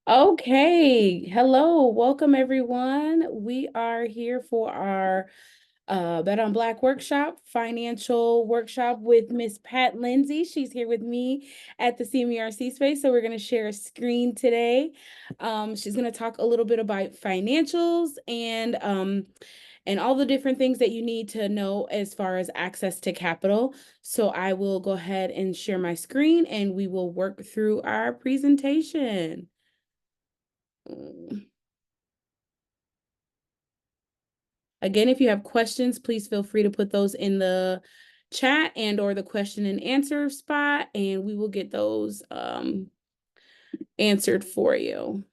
Okay, hello, welcome everyone. We are here for our Bet on Black workshop, financial workshop with Miss Pat Lindsay. She's here with me at the CMERC space, so we're going to share a screen today. She's going to talk a little bit about financials and all the different things that you need to know as far as access to capital. So I will go ahead and share my screen and we will work through our presentation. Again, if you have questions, please feel free to put those in the chat and or the question and answer spot, and we will get those answered for you.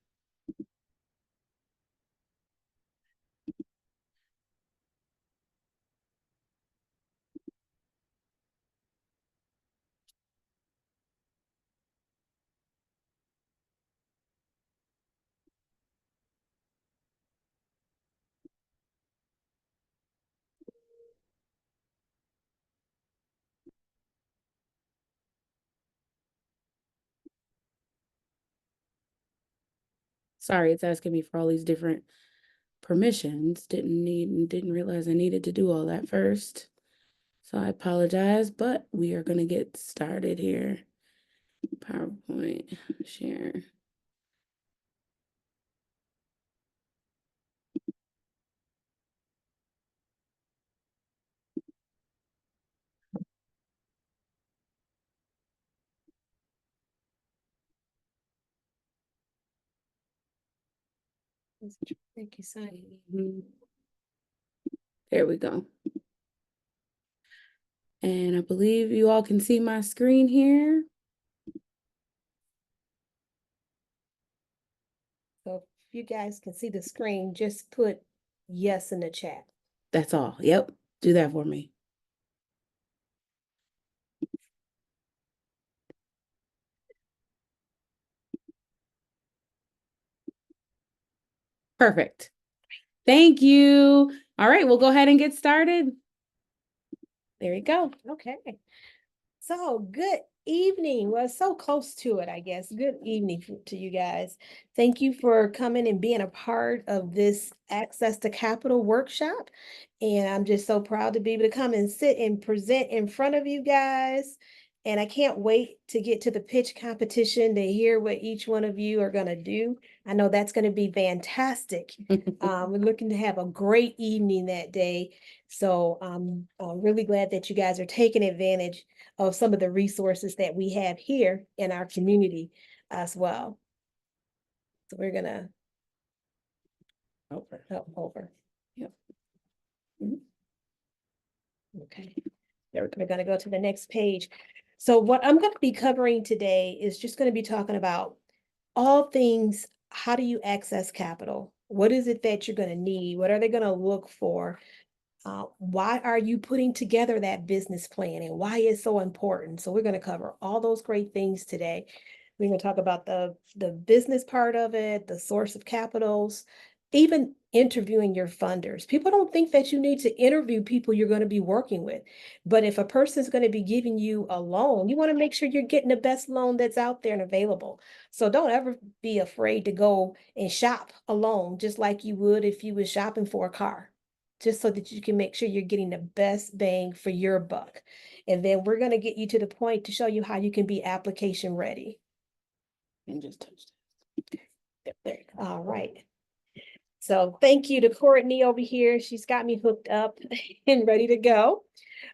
Sorry, it's asking me for all these different permissions. Didn't realize I needed to do all that first. So I apologize, but we are going to get started here. PowerPoint, share. Thank you, Sonny. There we go. And I believe you all can see my screen here. So if you guys can see the screen, just put yes in the chat. That's all. Yep. Do that for me. Perfect. Thank you. All right, we'll go ahead and get started. There you go. Okay. So good evening. Well, so close to it, I guess. Good evening to you guys. Thank you for coming and being a part of this Access to Capital workshop. And I'm just so proud to be able to come and sit and present in front of you guys. And I can't wait to get to the pitch competition to hear what each one of you are going to do. I know that's going to be fantastic. We're looking to have a great evening that day. So I'm really glad that you guys are taking advantage of some of the resources that we have here in our community as well. So we're gonna over. Yep. Okay. We're gonna go to the next page. So what I'm going to be covering today is just going to be talking about all things. How do you access capital? What is it that you're going to need? What are they going to look for? Why are you putting together that business plan and why it's so important? So we're going to cover all those great things today. We're going to talk about the business part of it, the source of capitals, even interviewing your funders. People don't think that you need to interview people you're going to be working with. But if a person's going to be giving you a loan, you want to make sure you're getting the best loan that's out there and available. So don't ever be afraid to go and shop a loan, just like you would if you was shopping for a car, just so that you can make sure you're getting the best bang for your buck. And then we're going to get you to the point to show you how you can be application ready. And just touch There. All right. So thank you to Courtney over here. She's got me hooked up and ready to go.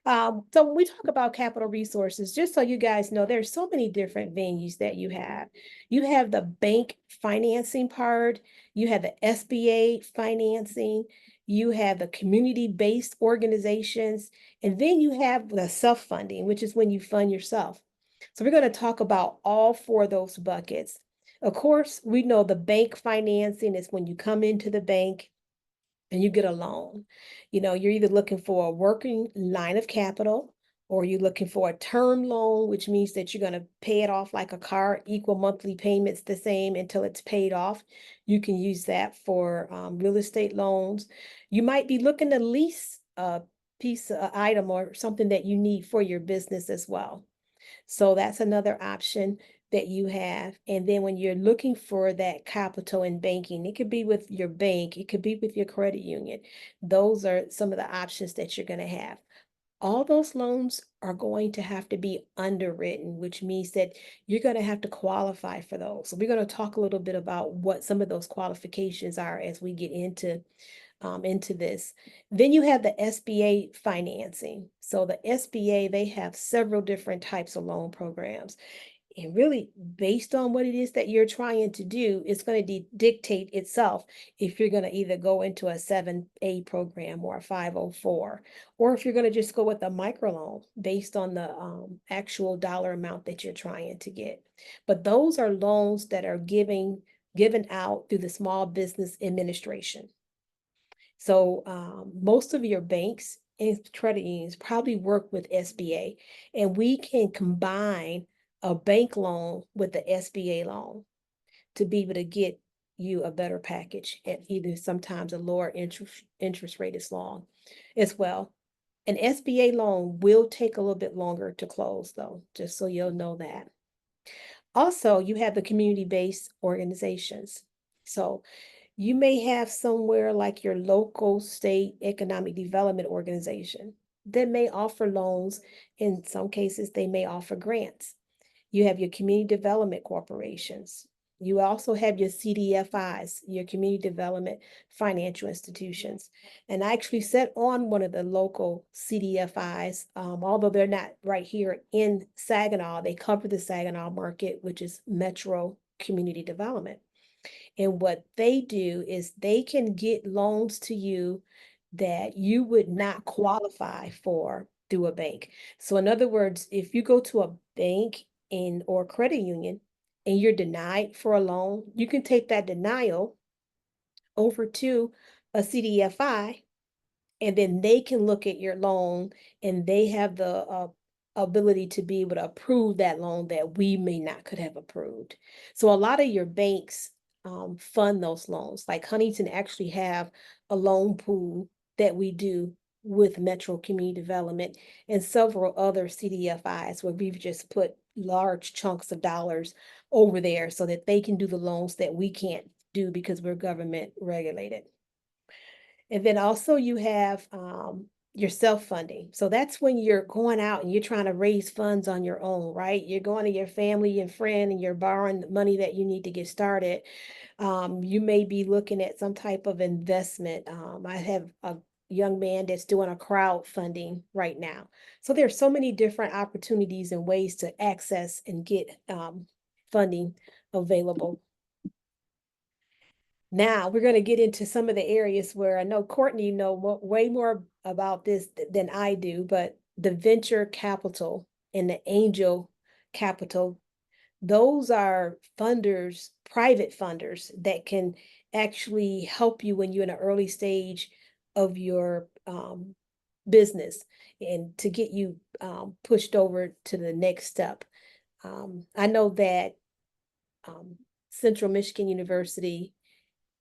So when we talk about capital resources, just so you guys know, there's so many different venues that you have. You have the bank financing part, you have the SBA financing, you have the community-based organizations, and then you have the self-funding, which is when you fund yourself. So we're going to talk about all four of those buckets. Of course, we know the bank financing is when you come into the bank and you get a loan. You know, you're either looking for a working line of capital or you're looking for a term loan, which means that you're going to pay it off like a car, equal monthly payments the same until it's paid off. You can use that for real estate loans. You might be looking to lease a piece of item or something that you need for your business as well. So that's another option. that you have. And then when you're looking for that capital in banking, it could be with your bank, it could be with your credit union. Those are some of the options that you're going to have. All those loans are going to have to be underwritten, which means that you're going to have to qualify for those. So we're going to talk a little bit about what some of those qualifications are as we get into this. Then you have the SBA financing. So the SBA, they have several different types of loan programs. And really, based on what it is that you're trying to do, it's going to dictate itself if you're going to either go into a 7A program or a 504, or if you're going to just go with a microloan based on the actual dollar amount that you're trying to get. But those are loans that are given out through the Small Business Administration. So most of your banks and credit unions probably work with SBA, and we can combine a bank loan with the SBA loan to be able to get you a better package at either sometimes a lower interest rate as well. An SBA loan will take a little bit longer to close though, just so you'll know that. Also, you have the community-based organizations. So you may have somewhere like your local state economic development organization that may offer loans. In some cases, they may offer grants. You have your community development corporations. You also have your CDFIs, your community development financial institutions. And I actually sat on one of the local CDFIs, although they're not right here in Saginaw, they cover the Saginaw market, which is Metro Community Development. And what they do is they can get loans to you that you would not qualify for through a bank. So in other words, if you go to a bank or credit union and you're denied for a loan, you can take that denial over to a CDFI, and then they can look at your loan and they have the ability to be able to approve that loan that we may not could have approved. So a lot of your banks fund those loans. Like Huntington actually have a loan pool that we do with Metro Community Development and several other CDFIs where we've just put large chunks of dollars over there so that they can do the loans that we can't do because we're government regulated. And then also you have your self-funding. So that's when you're going out and you're trying to raise funds on your own, right? You're going to your family and friend and you're borrowing the money that you need to get started. You may be looking at some type of investment. I have a young man that's doing a crowdfunding right now. So there's so many different opportunities and ways to access and get funding available. Now we're going to get into some of the areas where I know Courtney way more about this than I do, but the venture capital and the angel capital, those are funders, private funders that can actually help you when you're in an early stage of your business and to get you pushed over to the next step. I know that Central Michigan University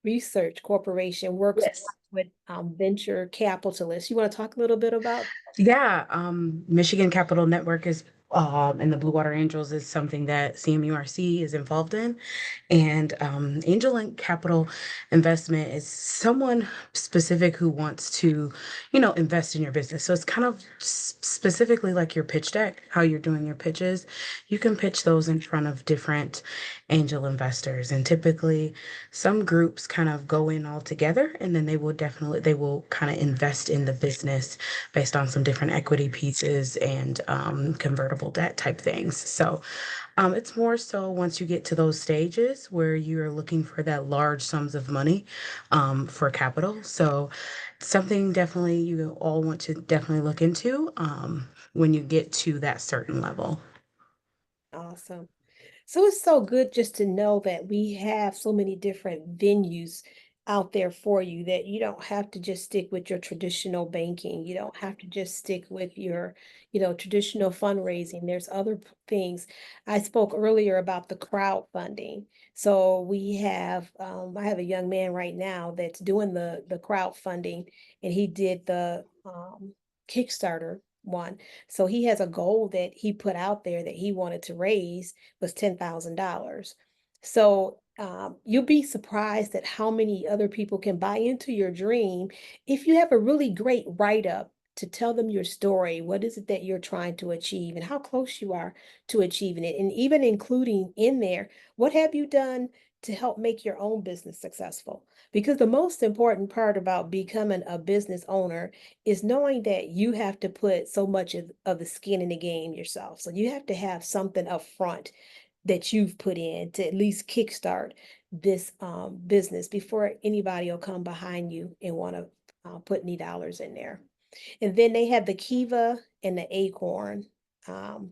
Research Corporation works Yes. with venture capitalists. You want to talk a little bit about? Yeah, Michigan Capital Network is and the Blue Water Angels is something that CMURC is involved in. And angel and capital investment is someone specific who wants to, invest in your business. So it's kind of specifically like your pitch deck, how you're doing your pitches. You can pitch those in front of different angel investors. And typically some groups kind of go in all together and then they will kind of invest in the business based on some different equity pieces and convertible debt type things. So it's more so once you get to those stages where you're looking for that large sums of money for capital. So something definitely you all want to definitely look into when you get to that certain level. Awesome. So it's so good just to know that we have so many different venues out there for you that you don't have to just stick with your traditional banking. You don't have to just stick with your, traditional fundraising. There's other things. I spoke earlier about the crowdfunding. So I have a young man right now that's doing the crowdfunding, and he did the Kickstarter one. So he has a goal that he put out there that he wanted to raise was $10,000. So you'll be surprised at how many other people can buy into your dream if you have a really great write-up to tell them your story. What is it that you're trying to achieve and how close you are to achieving it? And even including in there, what have you done to help make your own business successful? Because the most important part about becoming a business owner is knowing that you have to put so much of the skin in the game yourself. So you have to have something up front that you've put in to at least kickstart this business before anybody will come behind you and want to put any dollars in there. And then they have the Kiva and the Acorn um,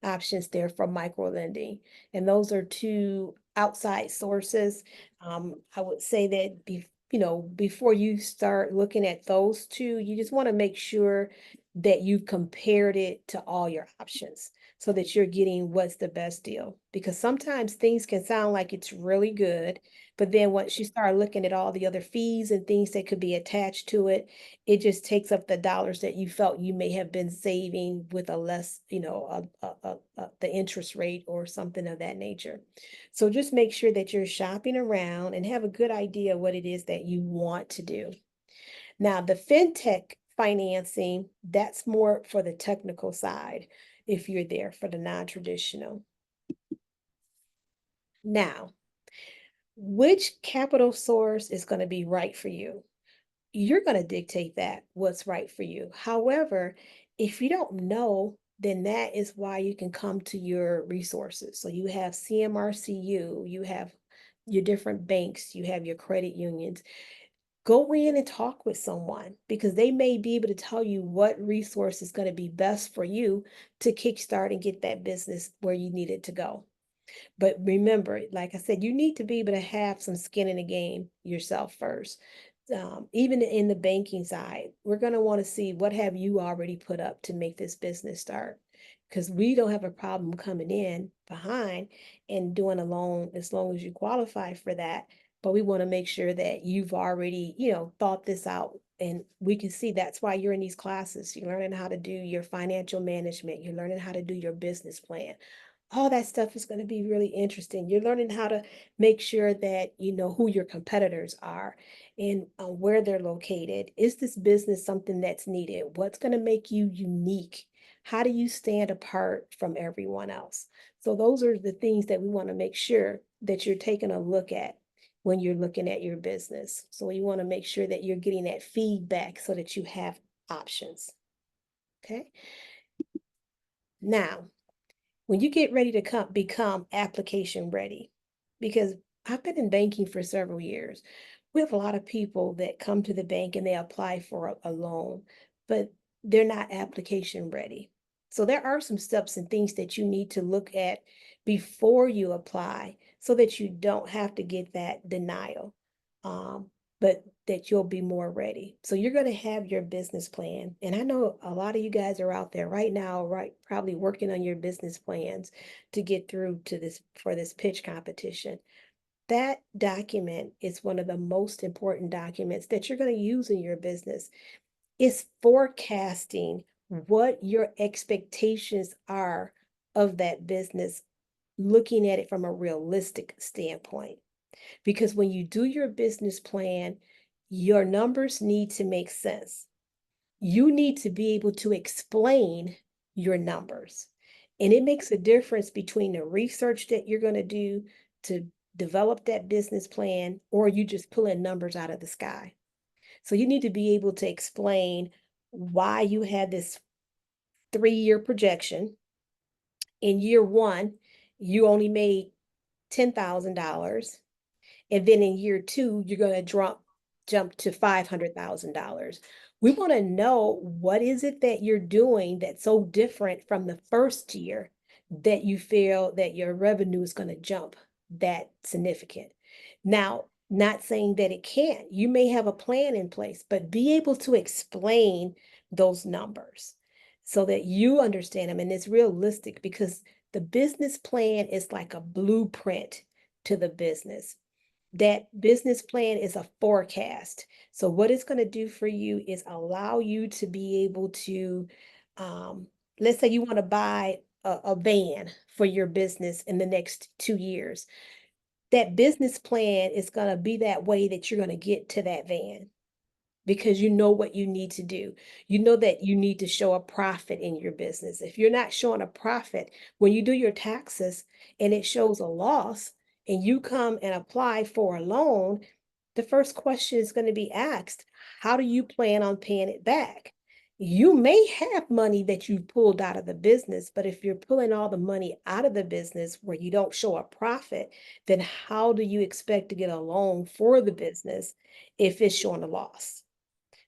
options there for micro lending. And those are two outside sources. I would say that before you start looking at those two, you just want to make sure that you've compared it to all your options so that you're getting what's the best deal. Because sometimes things can sound like it's really good, but then once you start looking at all the other fees and things that could be attached to it, it just takes up the dollars that you felt you may have been saving with a less, the interest rate or something of that nature. So just make sure that you're shopping around and have a good idea what it is that you want to do. Now, the fintech financing, that's more for the technical side if you're there for the non-traditional. Now, which capital source is going to be right for you? You're going to dictate that what's right for you. However, if you don't know, then that is why you can come to your resources. So you have CMRCU, you have your different banks, you have your credit unions. Go in and talk with someone because they may be able to tell you what resource is going to be best for you to kickstart and get that business where you need it to go. But remember, like I said, you need to be able to have some skin in the game yourself first. Even in the banking side, we're going to want to see what have you already put up to make this business start. Because we don't have a problem coming in behind and doing a loan as long as you qualify for that. But we want to make sure that you've already, thought this out. And we can see that's why you're in these classes. You're learning how to do your financial management. You're learning how to do your business plan. All that stuff is going to be really interesting. You're learning how to make sure that you know who your competitors are and where they're located. Is this business something that's needed? What's going to make you unique? How do you stand apart from everyone else? So those are the things that we want to make sure that you're taking a look at when you're looking at your business. So you want to make sure that you're getting that feedback so that you have options. Okay. Now, when you get ready to become application ready, because I've been in banking for several years. We have a lot of people that come to the bank and they apply for a loan, but they're not application ready. So there are some steps and things that you need to look at before you apply so that you don't have to get that denial. But that you'll be more ready. So you're going to have your business plan. And I know a lot of you guys are out there right now, right, probably working on your business plans to get through to this for this pitch competition. That document is one of the most important documents that you're going to use in your business. It's forecasting what your expectations are of that business, looking at it from a realistic standpoint. Because when you do your business plan, your numbers need to make sense. You need to be able to explain your numbers. And it makes a difference between the research that you're going to do to develop that business plan or you just pulling numbers out of the sky. So you need to be able to explain why you had this 3-year projection. In year one, you only made $10,000. And then in year two, you're going to jump to $500,000. We want to know what is it that you're doing that's so different from the first year that you feel that your revenue is going to jump that significant. Now, not saying that it can't. You may have a plan in place, but be able to explain those numbers so that you understand them and it's realistic because the business plan is like a blueprint to the business. That business plan is a forecast. So what it's going to do for you is allow you to be able to let's say you want to buy a van for your business in the next 2 years. That business plan is going to be that way that you're going to get to that van because you know what you need to do. You know that you need to show a profit in your business. If you're not showing a profit, when you do your taxes and it shows a loss and you come and apply for a loan, the first question is going to be asked, how do you plan on paying it back? You may have money that you pulled out of the business, but if you're pulling all the money out of the business where you don't show a profit, then how do you expect to get a loan for the business if it's showing a loss?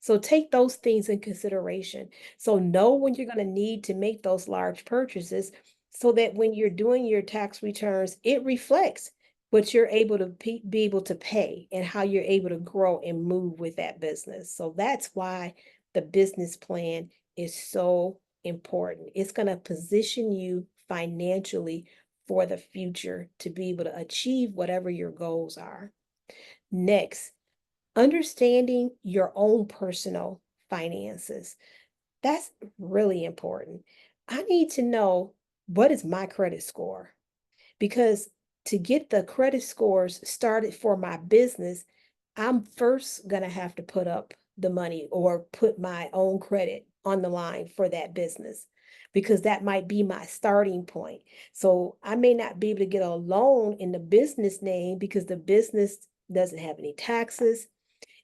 So take those things in consideration. So know when you're going to need to make those large purchases so that when you're doing your tax returns, it reflects what you're able to be able to pay and how you're able to grow and move with that business. So that's why the business plan is so important. It's going to position you financially for the future to be able to achieve whatever your goals are. Next, understanding your own personal finances. That's really important. I need to know, what is my credit score? Because to get the credit scores started for my business, I'm first going to have to put up the money or put my own credit on the line for that business because that might be my starting point. So I may not be able to get a loan in the business name because the business doesn't have any taxes.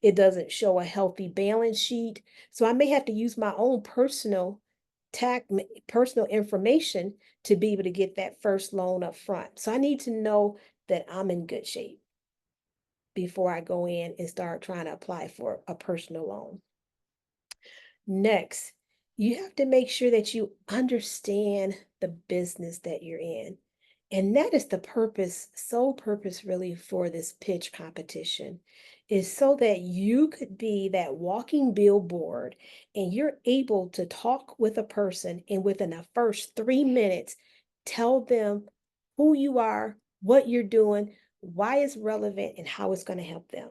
It doesn't show a healthy balance sheet. So I may have to use my own personal information to be able to get that first loan up front. So I need to know that I'm in good shape before I go in and start trying to apply for a personal loan. Next, you have to make sure that you understand the business that you're in. And that is the purpose, sole purpose really for this pitch competition, is so that you could be that walking billboard and you're able to talk with a person and within the first 3 minutes, tell them who you are, what you're doing, why it's relevant, and how it's going to help them.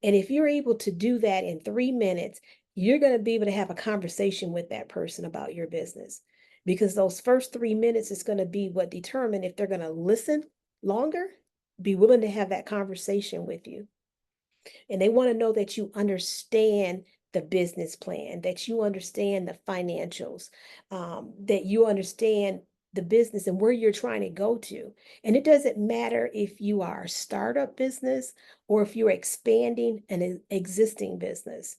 And if you're able to do that in 3 minutes, you're going to be able to have a conversation with that person about your business because those first 3 minutes is going to be what determine if they're going to listen longer, be willing to have that conversation with you. And they want to know that you understand the business plan, that you understand the financials, that you understand the business and where you're trying to go to. And it doesn't matter if you are a startup business or if you're expanding an existing business.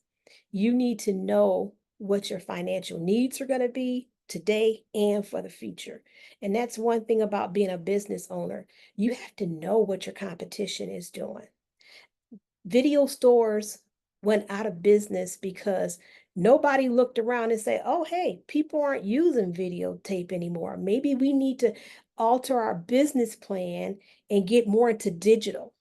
You need to know what your financial needs are going to be today and for the future. And that's one thing about being a business owner. You have to know what your competition is doing. Video stores went out of business because nobody looked around and said, oh, hey, people aren't using videotape anymore. Maybe we need to alter our business plan and get more into digital.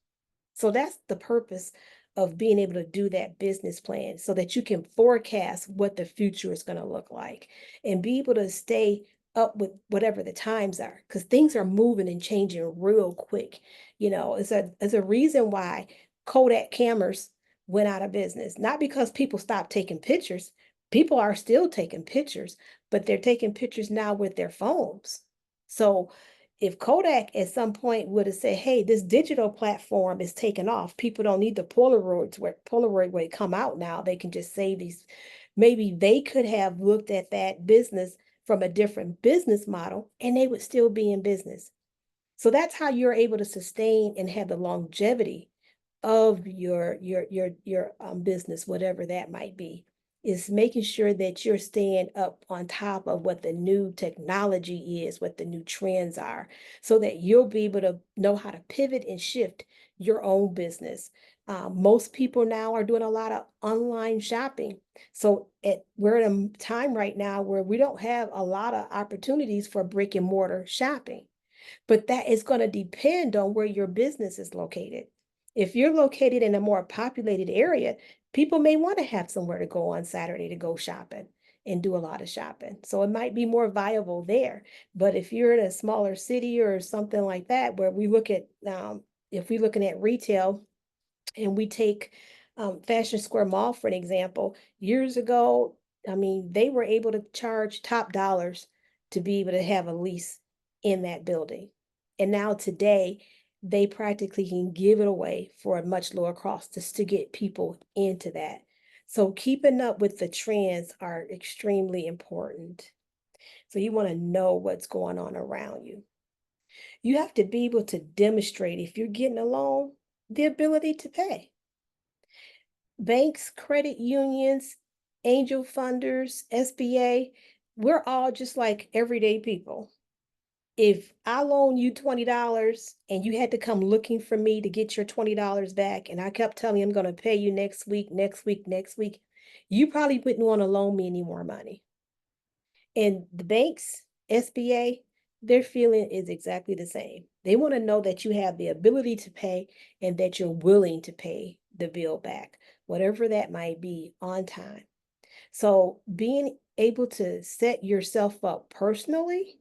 So that's the purpose of being able to do that business plan so that you can forecast what the future is going to look like and be able to stay up with whatever the times are because things are moving and changing real quick. You know, it's a reason why Kodak cameras went out of business, not because people stopped taking pictures. People are still taking pictures, but they're taking pictures now with their phones. So if Kodak at some point would have said, hey, this digital platform is taking off, people don't need the Polaroids where Polaroid would come out now, they can just save these. Maybe they could have looked at that business from a different business model and they would still be in business. So that's how you're able to sustain and have the longevity of your business, whatever that might be, is making sure that you're staying up on top of what the new technology is, what the new trends are, so that you'll be able to know how to pivot and shift your own business. Most people now are doing a lot of online shopping. So we're in a time right now where we don't have a lot of opportunities for brick and mortar shopping. But that is going to depend on where your business is located. If you're located in a more populated area, people may want to have somewhere to go on Saturday to go shopping and do a lot of shopping. So it might be more viable there. But if you're in a smaller city or something like that, where we look at, if we're looking at retail and we take Fashion Square Mall for an example, years ago, I mean, they were able to charge top dollars to be able to have a lease in that building. And now today, they practically can give it away for a much lower cost just to get people into that. So keeping up with the trends are extremely important. So you want to know what's going on around you. You have to be able to demonstrate, if you're getting a loan, the ability to pay. Banks, credit unions, angel funders, SBA, we're all just like everyday people. If I loan you $20 and you had to come looking for me to get your $20 back, and I kept telling you I'm going to pay you next week, next week, next week, you probably wouldn't want to loan me any more money. And the banks, SBA, their feeling is exactly the same. They want to know that you have the ability to pay and that you're willing to pay the bill back, whatever that might be, on time. So being able to set yourself up personally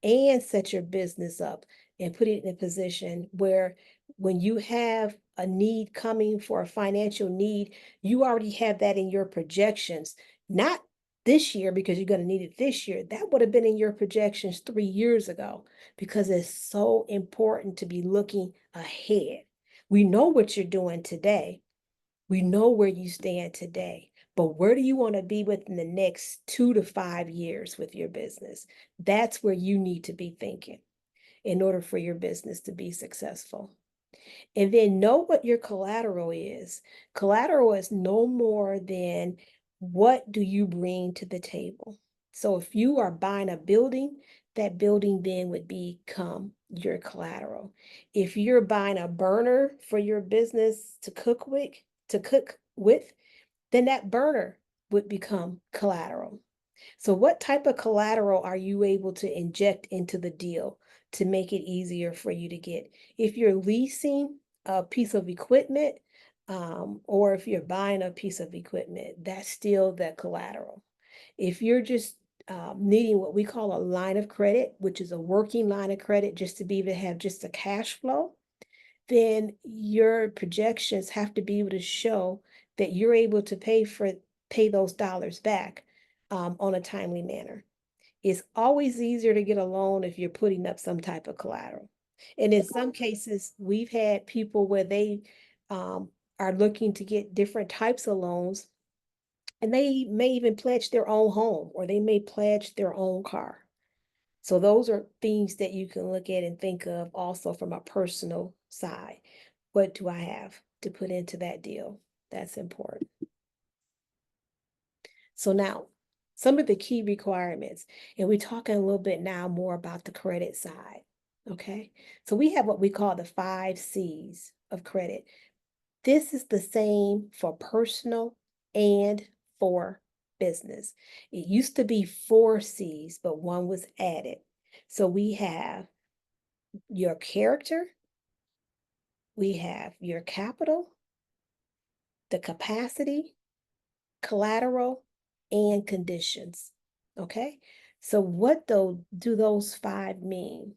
and set your business up and put it in a position where when you have a need coming for a financial need, you already have that in your projections, not this year because you're going to need it this year. That would have been in your projections 3 years ago because it's so important to be looking ahead. We know what you're doing today. We know where you stand today, but where do you want to be within the next 2 to 5 years with your business? That's where you need to be thinking in order for your business to be successful. And then know what your collateral is. Collateral is no more than what do you bring to the table. So if you are buying a building, that building then would become your collateral. If you're buying a burner for your business to cook with, then that burner would become collateral. So what type of collateral are you able to inject into the deal to make it easier for you to get? If you're leasing a piece of equipment, or if you're buying a piece of equipment, that's still the collateral. If you're just needing what we call a line of credit, which is a working line of credit just to be able to have just a cash flow, then your projections have to be able to show that you're able to pay those dollars back on a timely manner. It's always easier to get a loan if you're putting up some type of collateral. And in some cases, we've had people where they um, are looking to get different types of loans, and they may even pledge their own home or they may pledge their own car. So those are things that you can look at and think of also from a personal side. What do I have to put into that deal? That's important. So now, some of the key requirements, and we're talking a little bit now more about the credit side. Okay, so we have what we call the 5 C's of credit. This is the same for personal and for business. It used to be 4 C's, but one was added. So we have your character, we have your capital, the capacity, collateral, and conditions. Okay, so what though do those 5 mean?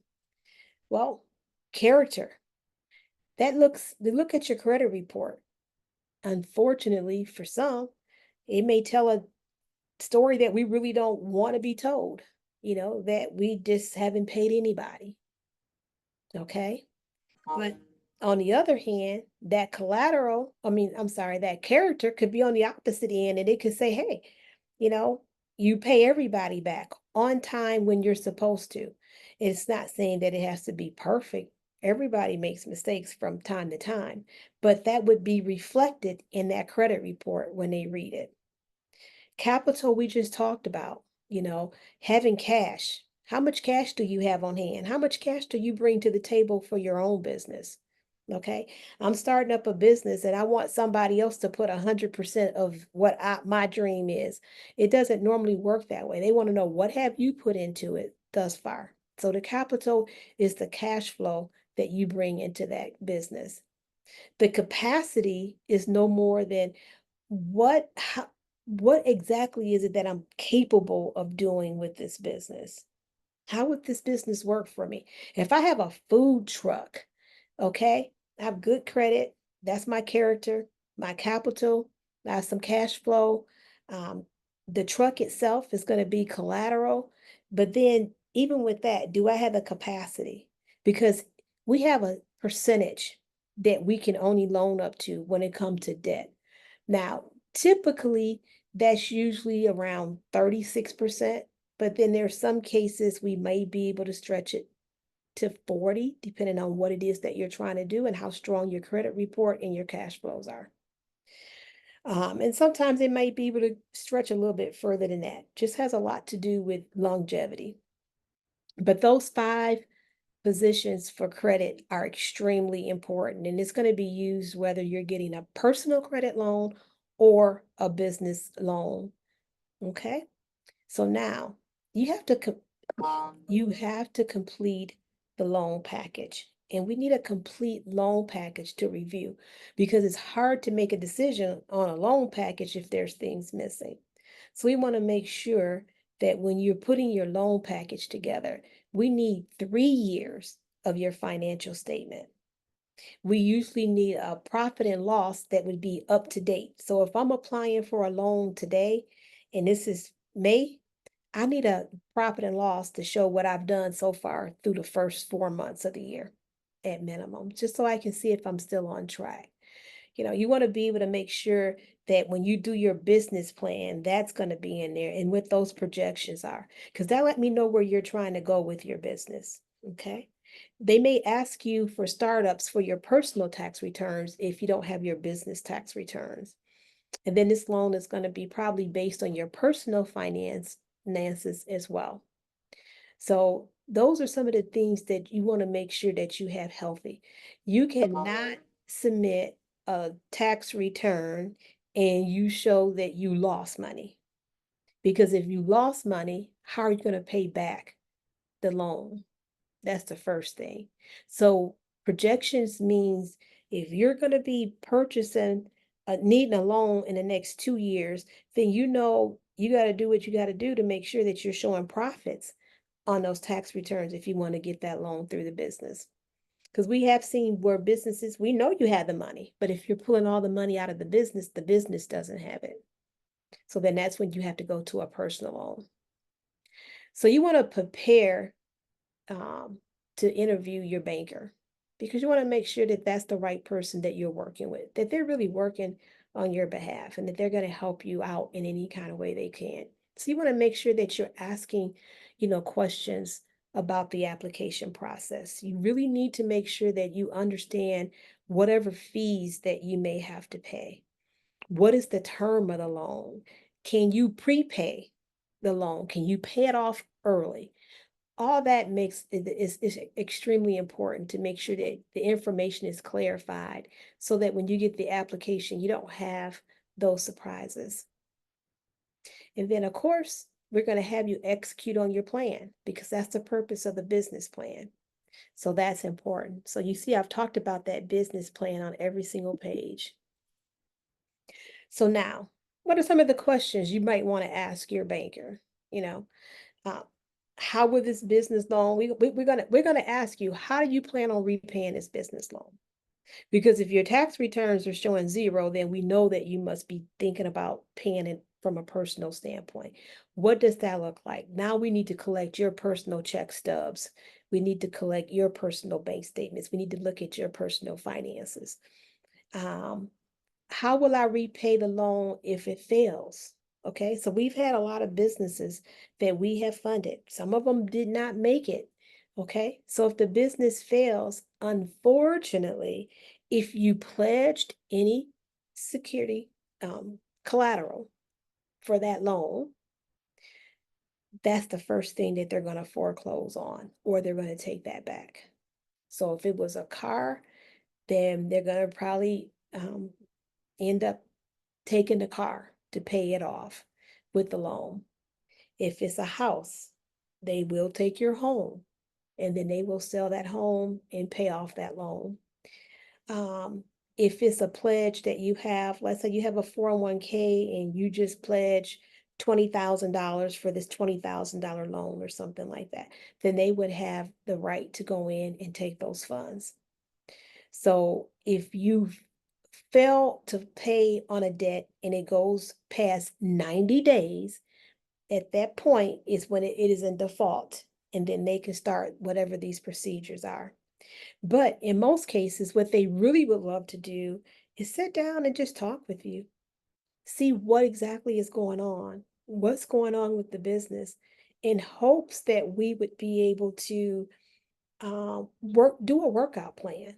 Well, character. They look at your credit report. Unfortunately, for some, it may tell a story that we really don't want to be told, that we just haven't paid anybody. Okay. But on the other hand, that character could be on the opposite end and it could say, hey, you know, you pay everybody back on time when you're supposed to. It's not saying that it has to be perfect. Everybody makes mistakes from time to time, but that would be reflected in that credit report when they read it. Capital, we just talked about, having cash. How much cash do you have on hand? How much cash do you bring to the table for your own business? Okay, I'm starting up a business and I want somebody else to put 100% of what my dream is. It doesn't normally work that way. They want to know, what have you put into it thus far? So the capital is the cash flow that you bring into that business. The capacity is no more than what how, what exactly is it that I'm capable of doing with this business? How would this business work for me? If I have a food truck, okay, I have good credit, that's my character, my capital, I have some cash flow. Um, the truck itself is going to be collateral, but then even with that, do I have the capacity? Because we have a percentage that we can only loan up to when it comes to debt. Now, typically, that's usually around 36%, but then there's some cases we may be able to stretch it to 40, depending on what it is that you're trying to do and how strong your credit report and your cash flows are. And sometimes it might be able to stretch a little bit further than that. Just has a lot to do with longevity. But those 5 positions for credit are extremely important, and it's going to be used whether you're getting a personal credit loan or a business loan. Okay. So now you have to complete the loan package. And we need a complete loan package to review because it's hard to make a decision on a loan package if there's things missing. So we want to make sure that when you're putting your loan package together, we need 3 years of your financial statement. We usually need a profit and loss that would be up to date. So if I'm applying for a loan today and this is May, I need a profit and loss to show what I've done so far through the first 4 months of the year at minimum, just so I can see if I'm still on track. You want to be able to make sure that when you do your business plan, that's going to be in there and what those projections are, because that let me know where you're trying to go with your business. Okay. They may ask you for startups for your personal tax returns if you don't have your business tax returns. And then this loan is going to be probably based on your personal finances as well. So those are some of the things that you want to make sure that you have healthy. You cannot submit a tax return and you show that you lost money. Because if you lost money, how are you going to pay back the loan? That's the first thing. So projections means if you're going to be purchasing, needing a loan in the next 2 years, then you got to do what you got to do to make sure that you're showing profits on those tax returns if you want to get that loan through the business. Because we have seen where businesses, we know you have the money, but if you're pulling all the money out of the business doesn't have it. So then that's when you have to go to a personal loan. So you want to prepare to interview your banker because you want to make sure that that's the right person that you're working with, that they're really working on your behalf and that they're going to help you out in any kind of way they can. So you want to make sure that you're asking, questions about the application process. You really need to make sure that you understand whatever fees that you may have to pay. What is the term of the loan? Can you prepay the loan? Can you pay it off early? All that is extremely important to make sure that the information is clarified so that when you get the application, you don't have those surprises. And then, of course, we're going to have you execute on your plan because that's the purpose of the business plan. So that's important. So you see, I've talked about that business plan on every single page. So now, what are some of the questions you might want to ask your banker? You know, uh, how will this business loan? We're gonna ask you, how do you plan on repaying this business loan? Because if your tax returns are showing zero, then we know that you must be thinking about paying it from a personal standpoint. What does that look like? Now we need to collect your personal check stubs. We need to collect your personal bank statements. We need to look at your personal finances. How will I repay the loan if it fails? Okay, so we've had a lot of businesses that we have funded. Some of them did not make it. Okay, so if the business fails, unfortunately, if you pledged any security collateral for that loan, that's the first thing that they're going to foreclose on, or they're going to take that back. So if it was a car, then they're going to probably end up taking the car to pay it off with the loan. If it's a house, they will take your home and then they will sell that home and pay off that loan. If it's a pledge that you have, let's say you have a 401k and you just pledge $20,000 for this $20,000 loan or something like that, then they would have the right to go in and take those funds. So if you fail to pay on a debt and it goes past 90 days, at that point is when it is in default, and then they can start whatever these procedures are. But in most cases, what they really would love to do is sit down and just talk with you, see what exactly is going on, what's going on with the business, in hopes that we would be able to do a workout plan.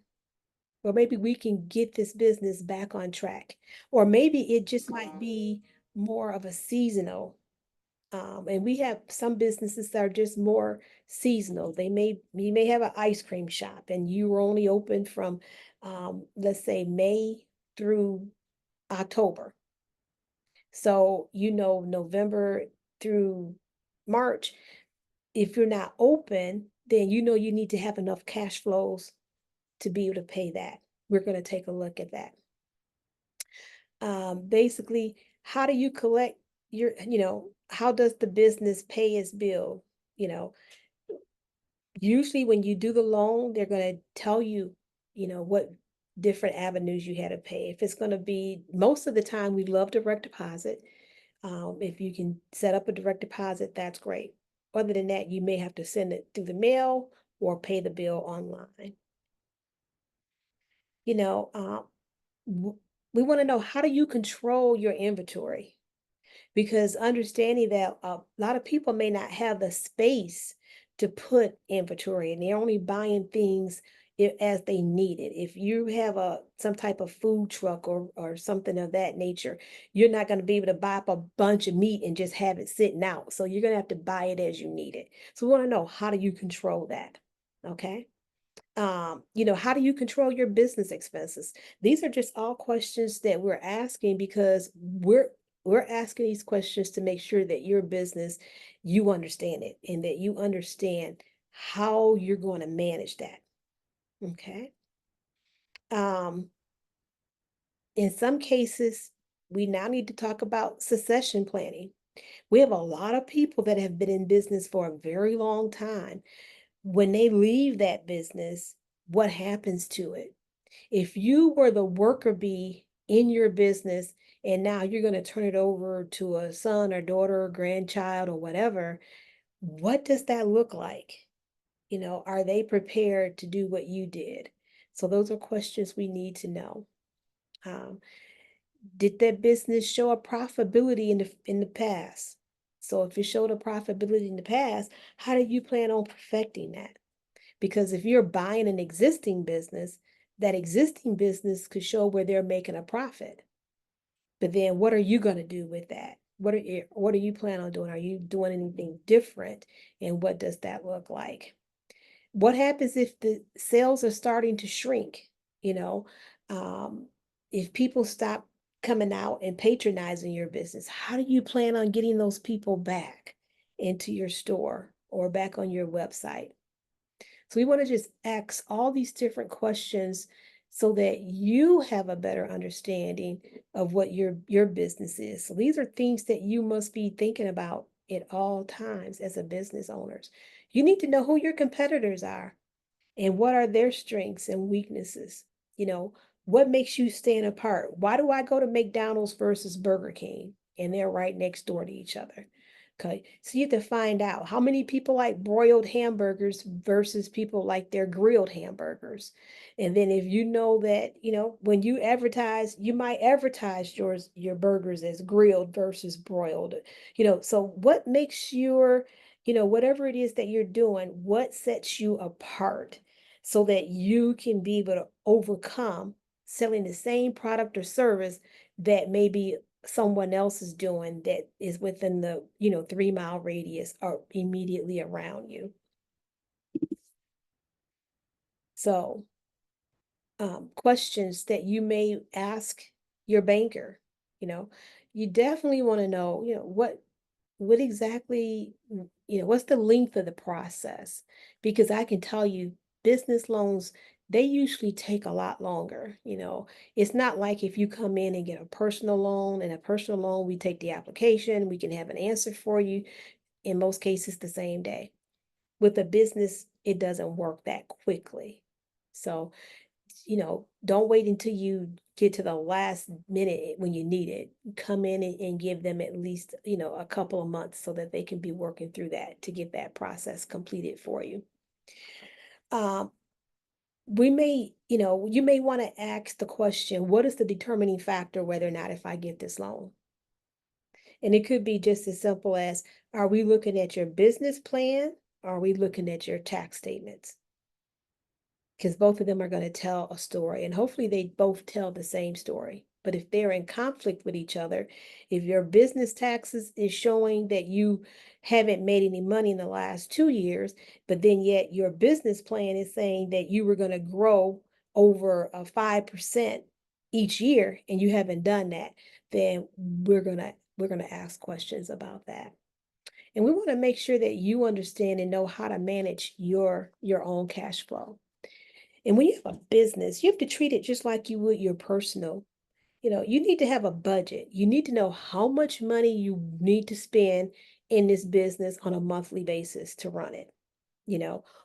Or maybe we can get this business back on track. Or maybe it just might be more of a seasonal. And we have some businesses that are just more seasonal. You may have an ice cream shop and you were only open from, let's say, May through October. So, November through March, if you're not open, then you need to have enough cash flows to be able to pay that. We're going to take a look at that. Basically, how do you collect how does the business pay its bill? You know, Usually when you do the loan, they're going to tell you, what different avenues you had to pay. If it's going to be, most of the time, we love direct deposit. If you can set up a direct deposit, that's great. Other than that, you may have to send it through the mail or pay the bill online. You know, we want to know, how do you control your inventory? Because understanding that a lot of people may not have the space to put inventory and they're only buying things as they need it. If you have some type of food truck or something of that nature, you're not going to be able to buy up a bunch of meat and just have it sitting out. So you're going to have to buy it as you need it. So we want to know, how do you control that? Okay. How do you control your business expenses? These are just all questions that we're asking because we're asking these questions to make sure that your business, you understand it and that you understand how you're going to manage that. Okay. Um, in some cases, we now need to talk about succession planning. We have a lot of people that have been in business for a very long time. When they leave that business, what happens to it? If you were the worker bee in your business and now you're going to turn it over to a son or daughter or grandchild or whatever, what does that look like? Are they prepared to do what you did? So those are questions we need to know. Um, did that business show a profitability in the past? So if it showed a profitability in the past, how do you plan on perfecting that? Because if you're buying an existing business, that existing business could show where they're making a profit. But then what are you going to do with that? What are you planning on doing? Are you doing anything different? And what does that look like? What happens if the sales are starting to shrink? You know, um, if people stop coming out and patronizing your business, how do you plan on getting those people back into your store or back on your website? So we want to just ask all these different questions so that you have a better understanding of what your business is. So these are things that you must be thinking about at all times as a business owners. You need to know who your competitors are and what are their strengths and weaknesses. You know, what makes you stand apart? Why do I go to McDonald's versus Burger King and they're right next door to each other? Okay, so you have to find out how many people like broiled hamburgers versus people like their grilled hamburgers. And then if you know that, when you advertise, you might advertise your burgers as grilled versus broiled. So what makes whatever it is that you're doing, what sets you apart so that you can be able to overcome selling the same product or service that maybe someone else is doing that is within the 3-mile radius or immediately around you. So questions that you may ask your banker, you definitely want to know, what exactly, what's the length of the process? Because I can tell you, business loans, they usually take a lot longer. It's not like if you come in and get a personal loan, and a personal loan, we take the application, we can have an answer for you, in most cases, the same day. With a business, it doesn't work that quickly. So don't wait until you get to the last minute when you need it. Come in and give them at least, a couple of months so that they can be working through that to get that process completed for you. You may want to ask the question, what is the determining factor whether or not if I get this loan? And it could be just as simple as, are we looking at your business plan? Or are we looking at your tax statements? Because both of them are going to tell a story, and hopefully they both tell the same story. But if they're in conflict with each other, if your business taxes is showing that you haven't made any money in the last 2 years, but then yet your business plan is saying that you were going to grow over a 5% each year and you haven't done that, then we're gonna ask questions about that. And we want to make sure that you understand and know how to manage your own cash flow. And when you have a business, you have to treat it just like you would your personal. You need to have a budget. You need to know how much money you need to spend in this business on a monthly basis to run it.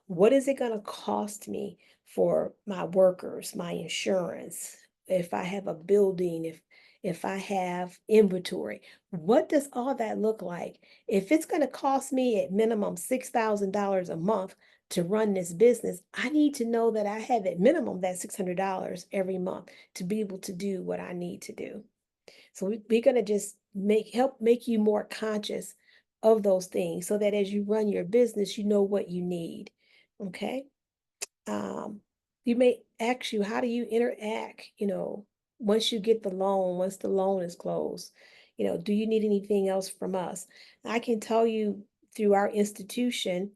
What is it going to cost me for my workers, my insurance, if I have a building, if I have inventory? What does all that look like? If it's going to cost me at minimum $6,000 a month to run this business, I need to know that I have at minimum that $600 every month to be able to do what I need to do. So we're going to just help make you more conscious of those things so that as you run your business, you know what you need. Okay. You may ask you, how do you interact, once you get the loan, once the loan is closed? Do you need anything else from us? I can tell you through our institution,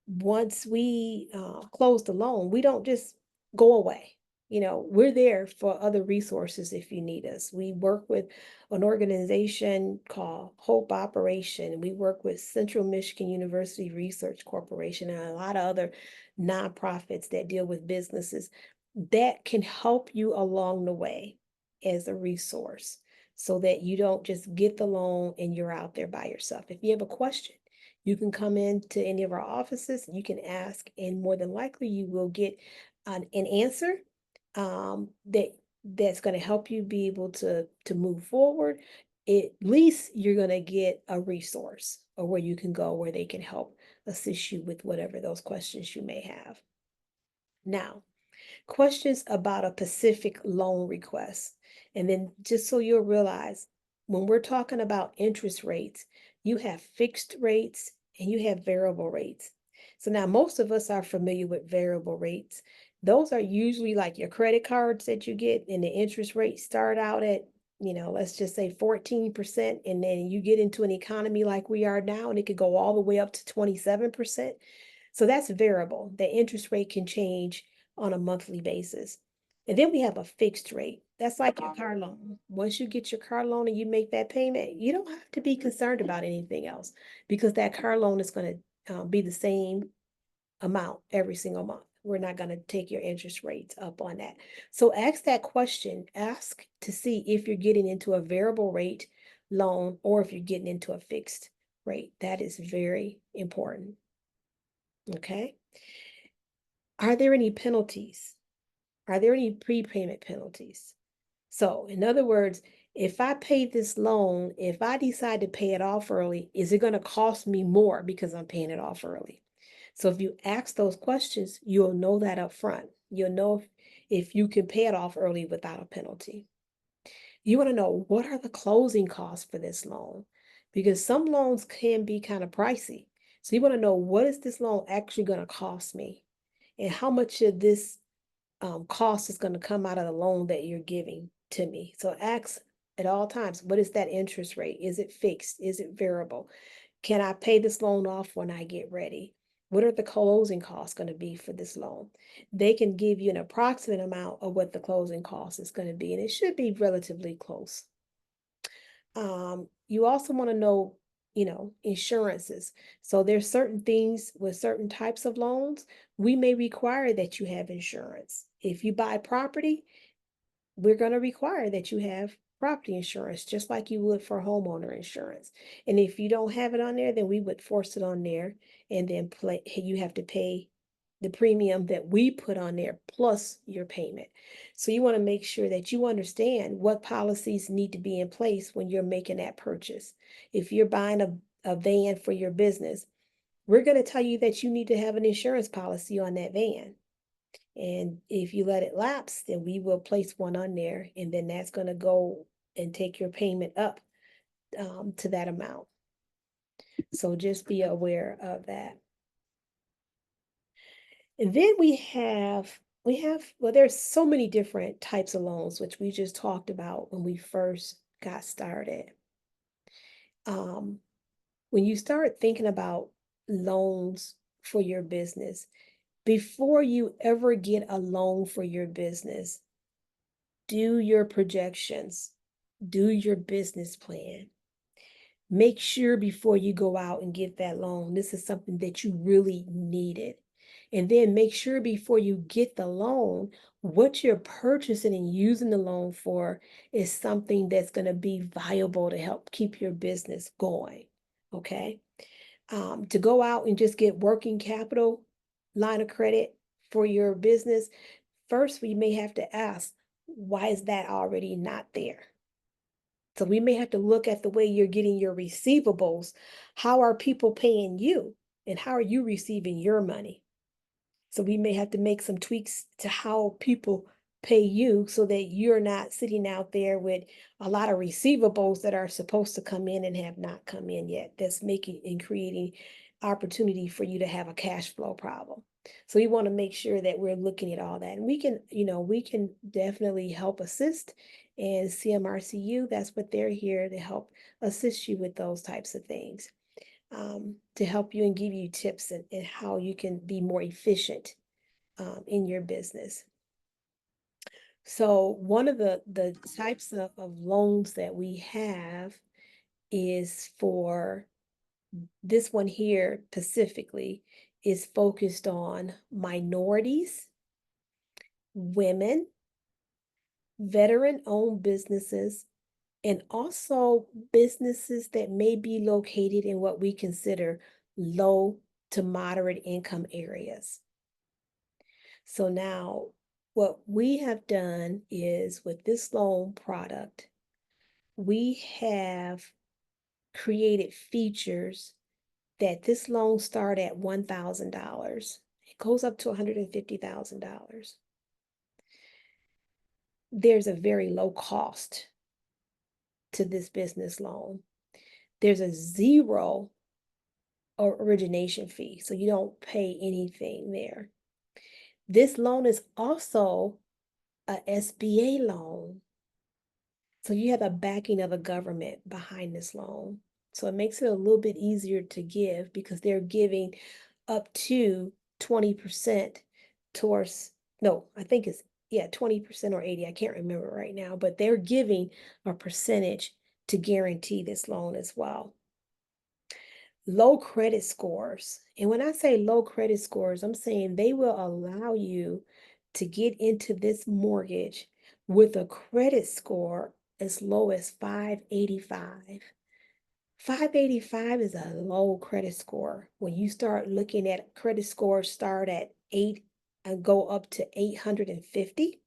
once we close the loan, we don't just go away. We're there for other resources if you need us. We work with an organization called Hope Operation. We work with Central Michigan University Research Corporation and a lot of other nonprofits that deal with businesses that can help you along the way as a resource so that you don't just get the loan and you're out there by yourself. If you have a question, you can come into any of our offices, you can ask, and more than likely you will get an answer that's going to help you be able to move forward. At least you're going to get a resource or where you can go where they can help assist you with whatever those questions you may have. Now, questions about a specific loan request. And then just so you'll realize, when we're talking about interest rates, you have fixed rates and you have variable rates. So now most of us are familiar with variable rates. Those are usually like your credit cards that you get, and the interest rates start out at, let's just say 14%. And then you get into an economy like we are now, and it could go all the way up to 27%. So that's variable. The interest rate can change on a monthly basis. And then we have a fixed rate. That's like your car loan. Once you get your car loan and you make that payment, you don't have to be concerned about anything else because that car loan is going to be the same amount every single month. We're not going to take your interest rates up on that. So ask that question. Ask to see if you're getting into a variable rate loan or if you're getting into a fixed rate. That is very important. Okay. Are there any penalties? Are there any prepayment penalties? So, in other words, if I pay this loan, if I decide to pay it off early, is it going to cost me more because I'm paying it off early? So, if you ask those questions, you'll know that up front. You'll know if you can pay it off early without a penalty. You want to know, what are the closing costs for this loan? Because some loans can be kind of pricey. So, you want to know, what is this loan actually going to cost me? And how much of this cost is going to come out of the loan that you're giving to me. So ask at all times, what is that interest rate? Is it fixed? Is it variable? Can I pay this loan off when I get ready? What are the closing costs going to be for this loan? They can give you an approximate amount of what the closing cost is going to be, and it should be relatively close. You also want to know, insurances. So there's certain things with certain types of loans, we may require that you have insurance. If you buy property, we're going to require that you have property insurance, just like you would for homeowner insurance. And if you don't have it on there, then we would force it on there, and then you have to pay the premium that we put on there plus your payment. So you want to make sure that you understand what policies need to be in place when you're making that purchase. If you're buying a van for your business, we're going to tell you that you need to have an insurance policy on that van. And if you let it lapse, then we will place one on there, and then that's going to go and take your payment up to that amount. So just be aware of that. And then well, there's so many different types of loans, which we just talked about when we first got started. When you start thinking about loans for your business, before you ever get a loan for your business, do your projections, do your business plan. Make sure before you go out and get that loan, this is something that you really needed. And then make sure before you get the loan, what you're purchasing and using the loan for is something that's going to be viable to help keep your business going. Okay. To go out and just get working capital line of credit for your business, first we may have to ask, why is that already not there? So we may have to look at the way you're getting your receivables. How are people paying you? And how are you receiving your money? So we may have to make some tweaks to how people pay you so that you're not sitting out there with a lot of receivables that are supposed to come in and have not come in yet. That's making and creating opportunity for you to have a cash flow problem. So we want to make sure that we're looking at all that. And we can definitely help assist. And CMRCU, that's what they're here to help assist you with those types of things, to help you and give you tips and how you can be more efficient in your business. So one of the types of loans that we have is for this one here specifically is focused on minorities, women, veteran-owned businesses, and also businesses that may be located in what we consider low to moderate income areas. So now what we have done is with this loan product, we have created features that this loan start at $1,000. It goes up to $150,000. There's a very low cost to this business loan. There's a zero origination fee, so you don't pay anything there. This loan is also a SBA loan. So you have the backing of the government behind this loan. So it makes it a little bit easier to give because they're giving up to 20% towards, no, I think it's, 20% or 80. I can't remember right now, but they're giving a percentage to guarantee this loan as well. Low credit scores. And when I say low credit scores, I'm saying they will allow you to get into this mortgage with a credit score as low as 585. 585 is a low credit score. When you start looking at credit scores start at 8 and go up to 850.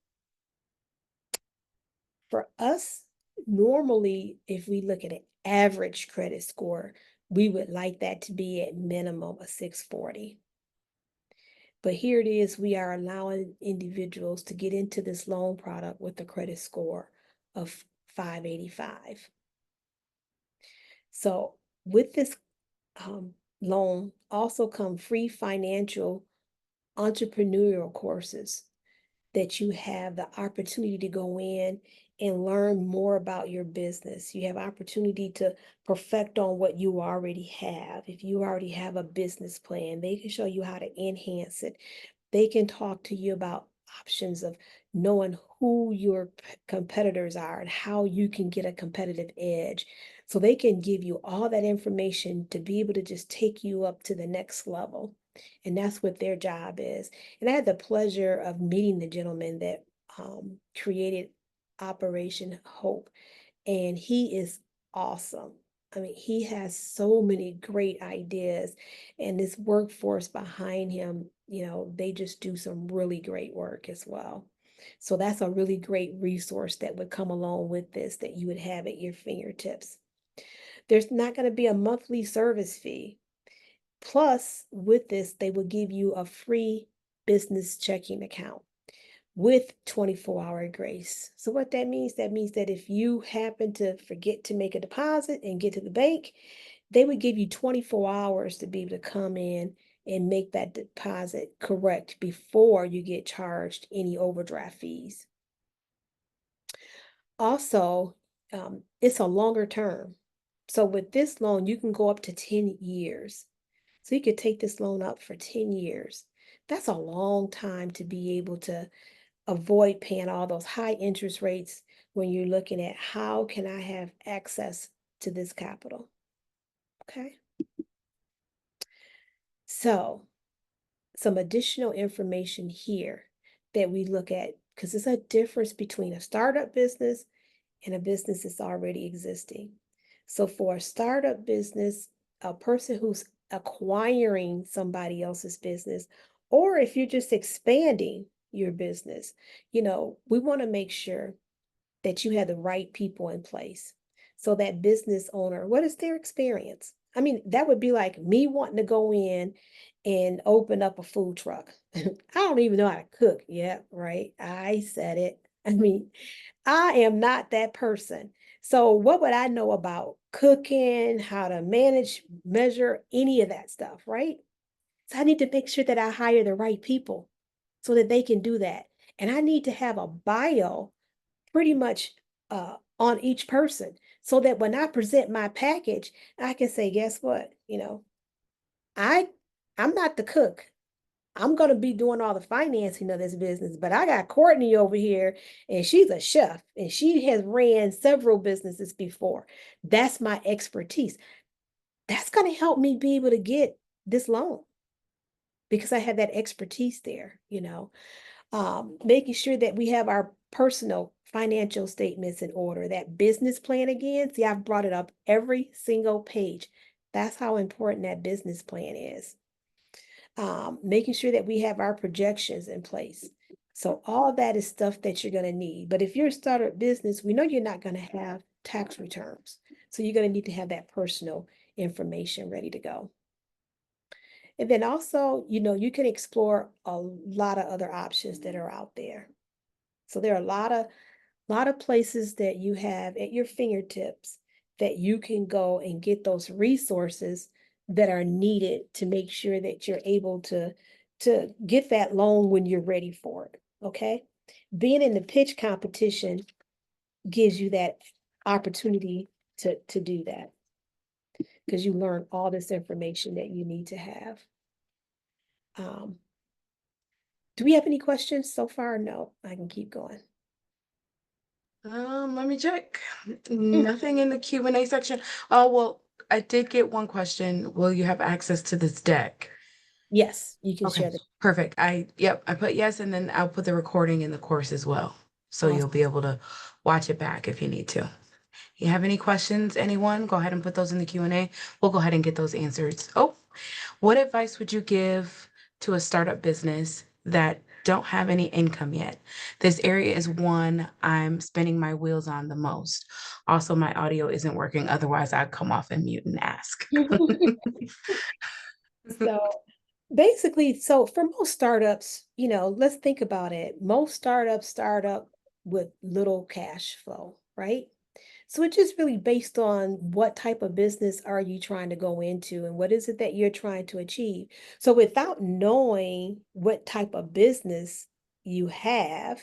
For us, normally, if we look at an average credit score, we would like that to be at minimum a 640. But here it is, we are allowing individuals to get into this loan product with a credit score of 585. So with this loan also come free financial entrepreneurial courses that you have the opportunity to go in and learn more about your business. You have opportunity to perfect on what you already have. If you already have a business plan, they can show you how to enhance it. They can talk to you about options of knowing who your competitors are and how you can get a competitive edge. So they can give you all that information to be able to just take you up to the next level. And that's what their job is. And I had the pleasure of meeting the gentleman that created Operation Hope. And he is awesome. I mean, he has so many great ideas, and this workforce behind him, they just do some really great work as well. So that's a really great resource that would come along with this that you would have at your fingertips. There's not going to be a monthly service fee. Plus, with this, they will give you a free business checking account with 24-hour grace. So what that means that if you happen to forget to make a deposit and get to the bank, they would give you 24 hours to be able to come in and make that deposit correct before you get charged any overdraft fees. Also, it's a longer term. So with this loan, you can go up to 10 years. So you could take this loan up for 10 years. That's a long time to be able to avoid paying all those high interest rates when you're looking at how can I have access to this capital. Okay. So some additional information here that we look at, because there's a difference between a startup business and a business that's already existing. So for a startup business, a person who's acquiring somebody else's business, or if you're just expanding your business, we want to make sure that you have the right people in place. So that business owner, what is their experience? I mean, that would be like me wanting to go in and open up a food truck. I don't even know how to cook. Yeah, right. I said it. I mean, I am not that person. So what would I know about cooking, how to manage, measure, any of that stuff, right? So I need to make sure that I hire the right people so that they can do that. And I need to have a bio pretty much on each person so that when I present my package, I can say, guess what? I I'm not the cook. I'm going to be doing all the financing of this business, but I got Courtney over here and she's a chef and she has ran several businesses before. That's my expertise. That's going to help me be able to get this loan because I have that expertise there, making sure that we have our personal financial statements in order, that business plan again. See, I've brought it up every single page. That's how important that business plan is. Making sure that we have our projections in place. So all that is stuff that you're going to need. But if you're a startup business, we know you're not going to have tax returns. So you're going to need to have that personal information ready to go. And then also, you can explore a lot of other options that are out there. So there are a lot of places that you have at your fingertips that you can go and get those resources that are needed to make sure that you're able to get that loan when you're ready for it. Okay. Being in the pitch competition gives you that opportunity to do that because you learn all this information that you need to have. Do we have any questions so far? No, I can keep going. Let me check. Nothing in the Q&A section. Oh, well, I did get one question. Will you have access to this deck? Yes, you can Okay, share the perfect. I put yes, and then I'll put the recording in the course as well. So you'll be able to watch it back if you need to. You have any questions, anyone? Go ahead and put those in the Q&A. We'll go ahead and get those answered. Oh, what advice would you give to a startup business that don't have any income yet? This area is one I'm spinning my wheels on the most. Also, my audio isn't working. Otherwise, I'd come off and mute and ask. So basically, so for most startups, let's think about it. Most startups start up with little cash flow, right? So it's just really based on what type of business are you trying to go into and what is it that you're trying to achieve. So without knowing what type of business you have,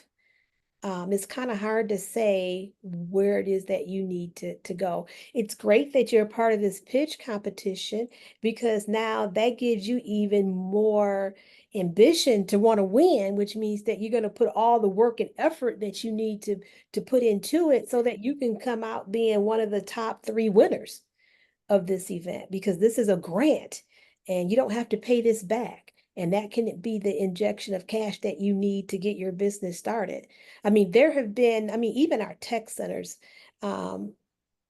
it's kind of hard to say where it is that you need to go. It's great that you're a part of this pitch competition because now that gives you even more ambition to want to win, which means that you're going to put all the work and effort that you need to put into it so that you can come out being one of the top 3 winners of this event because this is a grant and you don't have to pay this back. And that can be the injection of cash that you need to get your business started. I mean, even our tech centers,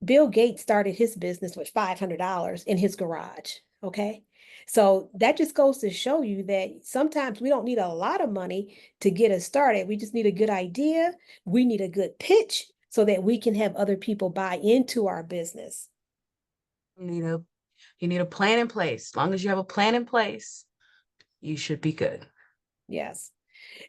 Bill Gates started his business with $500 in his garage. Okay. So that just goes to show you that sometimes we don't need a lot of money to get us started. We just need a good idea. We need a good pitch so that we can have other people buy into our business. You need a plan in place. As long as you have a plan in place, you should be good. Yes.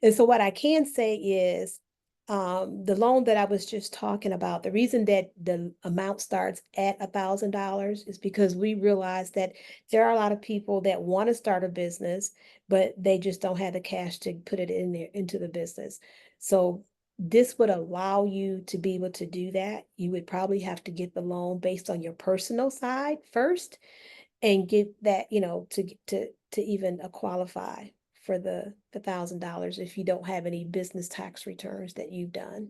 And so what I can say is the loan that I was just talking about, the reason that the amount starts at $1,000 is because we realize that there are a lot of people that want to start a business, but they just don't have the cash to put it in there into the business. So this would allow you to be able to do that. You would probably have to get the loan based on your personal side first and get that, to even qualify for the $1,000 if you don't have any business tax returns that you've done.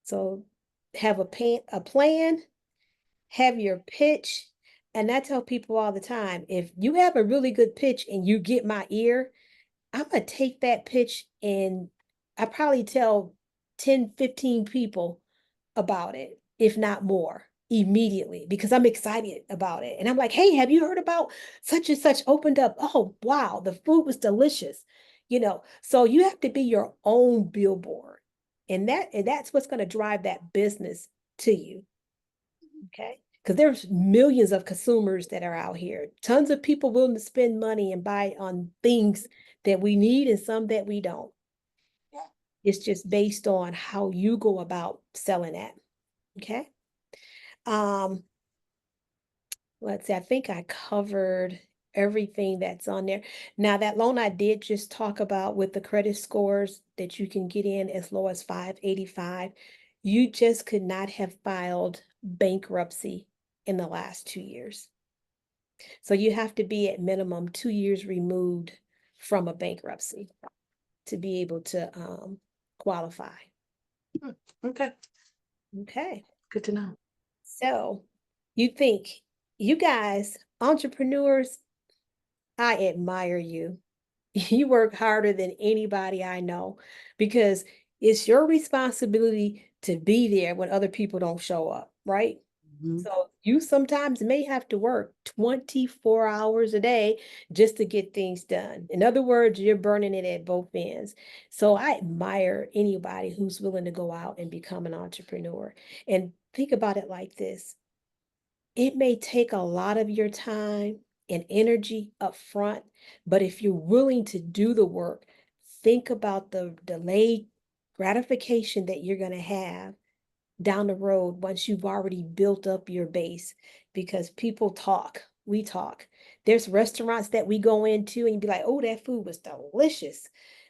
So have a plan, have your pitch, and I tell people all the time, if you have a really good pitch and you get my ear, I'm gonna take that pitch and I probably tell 10, 15 people about it, if not more, immediately because I'm excited about it. And I'm like, hey, have you heard about such and such opened up? Oh, wow, the food was delicious. So you have to be your own billboard. And that's what's going to drive that business to you. Okay. Because there's millions of consumers that are out here. Tons of people willing to spend money and buy on things that we need and some that we don't. It's just based on how you go about selling that. Okay. Um, let's see, I think I covered everything that's on there. Now, that loan I did just talk about with the credit scores that you can get in as low as 585, you just could not have filed bankruptcy in the last 2 years. So you have to be at minimum 2 years removed from a bankruptcy to be able to qualify. Okay, Okay. good to know. So you think, you guys, entrepreneurs, I admire you. You work harder than anybody I know because it's your responsibility to be there when other people don't show up, right? Mhm. So you sometimes may have to work 24 hours a day just to get things done. In other words, you're burning it at both ends. So I admire anybody who's willing to go out and become an entrepreneur. And think about it like this. It may take a lot of your time and energy up front, but if you're willing to do the work, think about the delayed gratification that you're going to have down the road once you've already built up your base because people talk. We talk. There's restaurants that we go into and you be like, oh, that food was delicious.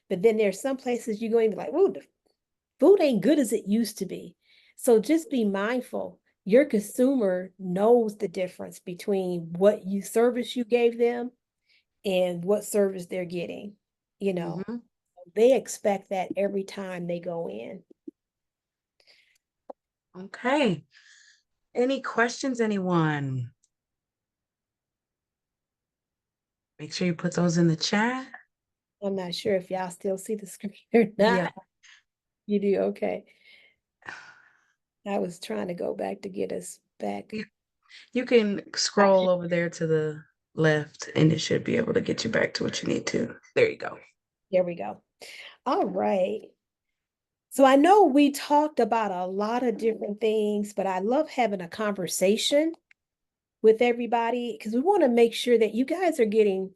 But then there's some places you go and be like, oh, the food ain't good as it used to be. So just be mindful. Your consumer knows the difference between what you service you gave them and what service they're getting. You know, Mhm. they expect that every time they go in. Okay. Any questions, anyone? Make sure you put those in the chat. I'm not sure if y'all still see the screen or Yeah. not. You do? Okay. I was trying to go back to get us back. You you can scroll over there to the left and it should be able to get you back to what you need to. There you go. There we go. All right. So I know we talked about a lot of different things, but I love having a conversation with everybody because we want to make sure that you guys are getting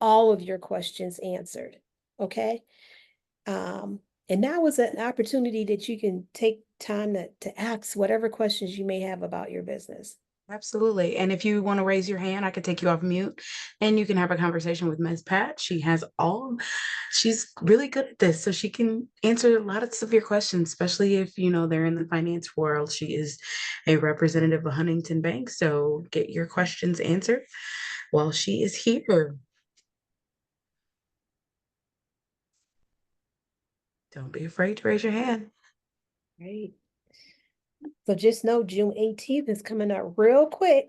all of your questions answered. Okay. Um, and now is an opportunity that you can take time to ask whatever questions you may have about your business. Absolutely. And if you want to raise your hand, I could take you off mute and you can have a conversation with Ms. Pat. She's really good at this. So she can answer a lot of your questions, especially if, they're in the finance world. She is a representative of Huntington Bank. So get your questions answered while she is here. Don't be afraid to raise your hand. Right. So just know June 18th is coming up real quick.